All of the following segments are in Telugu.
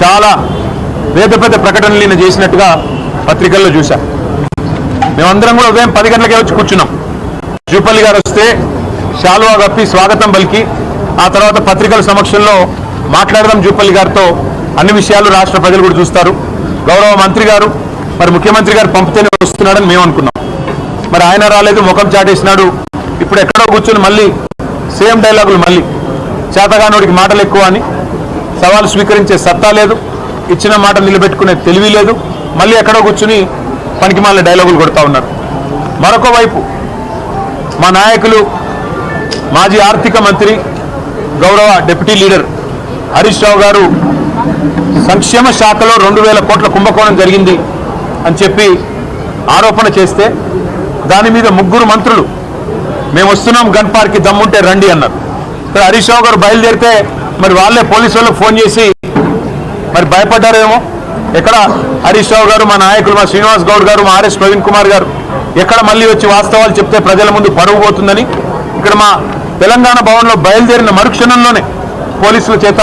చాలా పెద్ద పెద్ద ప్రకటనలు నిన్న చేసినట్టుగా పత్రికల్లో చూశాం. మేమందరం కూడా ఉదయం 10 గంటలకే వచ్చి కూర్చున్నాం. జూపల్లి గారు వస్తే శాలువా కప్పి స్వాగతం పలికి ఆ తర్వాత పత్రికల సమక్షంలో మాట్లాడదాం జూపల్లి గారితో, అన్ని విషయాలు రాష్ట్ర ప్రజలు కూడా చూస్తారు. గౌరవ మంత్రి గారు మరి ముఖ్యమంత్రి గారు పంపితేనే వస్తున్నాడని మేము అనుకున్నాం. మరి ఆయన రాలేదు, ముఖం చాటేసినాడు. ఇప్పుడు ఎక్కడో కూర్చొని మళ్ళీ సేమ్ డైలాగులు, మళ్ళీ చేతగానోడికి మాటలు ఎక్కువ అని, సవాలు స్వీకరించే సత్తా లేదు, ఇచ్చిన మాట నిలబెట్టుకునే తెలివి లేదు, మళ్ళీ ఎక్కడో కూర్చుని పనికి మళ్ళీ డైలాగులు కొడతా ఉన్నారు. మరొక వైపు మా నాయకులు మాజీ ఆర్థిక మంత్రి గౌరవ డిప్యూటీ లీడర్ హరీష్ రావు గారు సంక్షేమ శాఖలో 2000 కోట్ల కుంభకోణం జరిగింది అని చెప్పి ఆరోపణ చేస్తే దాని మీద 3 మంత్రులు మేము వస్తున్నాం గన్ పార్క్కి దమ్ముంటే రండి అన్నారు. హరీష్ రావు గారు బయలుదేరితే మరి వాళ్ళే పోలీసు వాళ్ళకి ఫోన్ చేసి మరి భయపడ్డారేమో. ఎక్కడ హరీష్ రావు గారు, మా నాయకులు, మా శ్రీనివాస్ గౌడ్ గారు, మా ఆర్ఎస్ ప్రవీణ్ కుమార్ గారు ఎక్కడ మళ్ళీ వచ్చి వాస్తవాలు చెప్తే ప్రజల ముందు పరువు పోతుందని ఇక్కడ మా తెలంగాణ భవన్లో బయలుదేరిన మరుక్షణంలోనే పోలీసుల చేత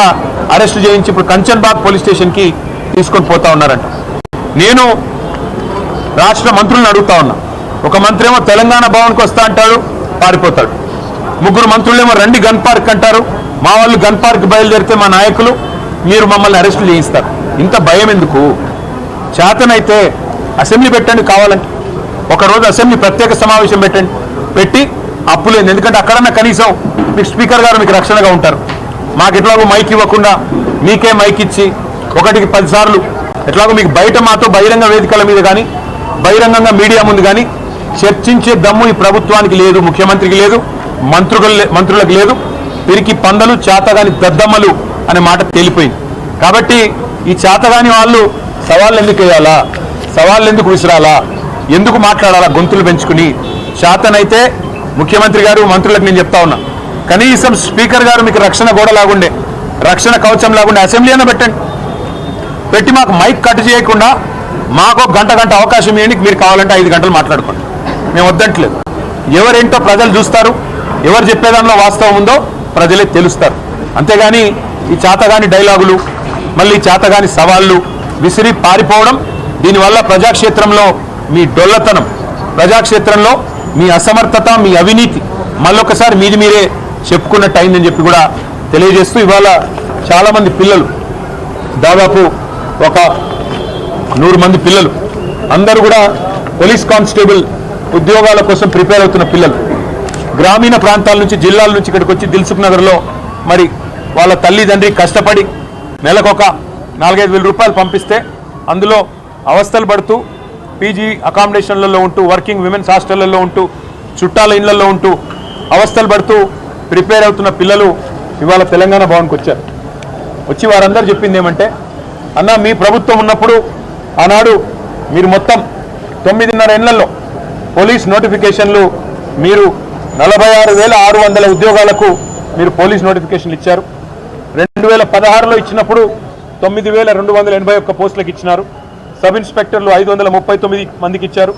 అరెస్టు చేయించి ఇప్పుడు కంచన్బాగ్ పోలీస్ స్టేషన్కి తీసుకొని పోతా ఉన్నారంట. నేను రాష్ట్ర మంత్రులను అడుగుతా ఉన్నా. ఒక మంత్రి ఏమో తెలంగాణ భవన్కి వస్తా అంటాడు, పారిపోతాడు. 3 మంత్రులేమో రండి గన్ పార్క్ అంటారు. మా వాళ్ళు గన్ పార్క్ బయలుదేరితే మా నాయకులు మీరు మమ్మల్ని అరెస్టు చేయిస్తారు. ఇంత భయం ఎందుకు? చేతనైతే అసెంబ్లీ పెట్టండి, కావాలంటే ఒకరోజు అసెంబ్లీ ప్రత్యేక సమావేశం పెట్టి అప్పులేదు. ఎందుకంటే అక్కడన్నా కనీసం మీకు స్పీకర్ గారు మీకు రక్షణగా ఉంటారు. మాకు ఎట్లాగో మైక్ ఇవ్వకుండా మీకే మైక్ ఇచ్చి 1కి 10 సార్లు ఎట్లాగో మీకు బయట మాతో బహిరంగ వేదికల మీద కానీ బహిరంగంగా మీడియా ముందు కానీ చర్చించే దమ్ము ఈ ప్రభుత్వానికి లేదు, ముఖ్యమంత్రికి లేదు, మంత్రులకు లేదు. పిరికి పందలు, చేతగాని దద్దమ్మలు అనే మాట తేలిపోయింది. కాబట్టి ఈ చేతగాని వాళ్ళు సవాళ్ళు ఎందుకు వేయాలా, సవాళ్ళు ఎందుకు విసిరాలా, ఎందుకు మాట్లాడాలా గొంతులు పెంచుకుని? చేతనైతే ముఖ్యమంత్రి గారు, మంత్రులకు నేను చెప్తా ఉన్నా, కనీసం స్పీకర్ గారు మీకు రక్షణ గోడ లాగుండే, రక్షణ కవచం లాగుండే అసెంబ్లీ అయినా పెట్టండి. పెట్టి మాకు మైక్ కట్ చేయకుండా మాకు గంట అవకాశం ఇవ్వండి. మీరు కావాలంటే 5 గంటలు మాట్లాడుకోండి, మేము వద్దంటలేదు. ఎవరేంటో ప్రజలు చూస్తారు, ఎవరు చెప్పేదానిలో వాస్తవం ఉందో ప్రజలే తెలుస్తారు. అంతేగాని ఈ చేతగాని డైలాగులు, మళ్ళీ చేతగాని సవాళ్ళు విసిరి పారిపోవడం, దీనివల్ల ప్రజాక్షేత్రంలో మీ డొల్లతనం, ప్రజాక్షేత్రంలో మీ అసమర్థత, మీ అవినీతి మళ్ళొకసారి మీరే చెప్పుకున్నట్టు అయిందని చెప్పి కూడా తెలియజేస్తూ, ఇవాళ చాలామంది పిల్లలు, దాదాపు ఒక 100 మంది పిల్లలు అందరూ కూడా పోలీస్ కానిస్టేబుల్ ఉద్యోగాల కోసం ప్రిపేర్ అవుతున్న పిల్లలు, గ్రామీణ ప్రాంతాల నుంచి, జిల్లాల నుంచి ఇక్కడికి వచ్చి దిల్సుఖ్ నగర్లో మరి వాళ్ళ తల్లిదండ్రి కష్టపడి నెలకొక 4-5 వేల రూపాయలు పంపిస్తే అందులో అవస్థలు పడుతూ పీజీ అకామిడేషన్లలో ఉంటూ, వర్కింగ్ విమెన్స్ హాస్టళ్లలో ఉంటూ, చుట్టాల ఇళ్లలో ఉంటూ అవస్థలు పడుతూ ప్రిపేర్ అవుతున్న పిల్లలు ఇవాళ తెలంగాణ భవన్కి వచ్చారు. వచ్చి వారందరూ చెప్పింది ఏమంటే, అన్న మీ ప్రభుత్వం ఉన్నప్పుడు ఆనాడు మీరు మొత్తం 9.5 ఏళ్లలో పోలీస్ నోటిఫికేషన్లు మీరు 46,600 ఉద్యోగాలకు మీరు పోలీస్ నోటిఫికేషన్లు ఇచ్చారు. 2016లో ఇచ్చినప్పుడు 9,281 పోస్టులకు ఇచ్చినారు. సబ్ ఇన్స్పెక్టర్లు 539 మందికి ఇచ్చారు.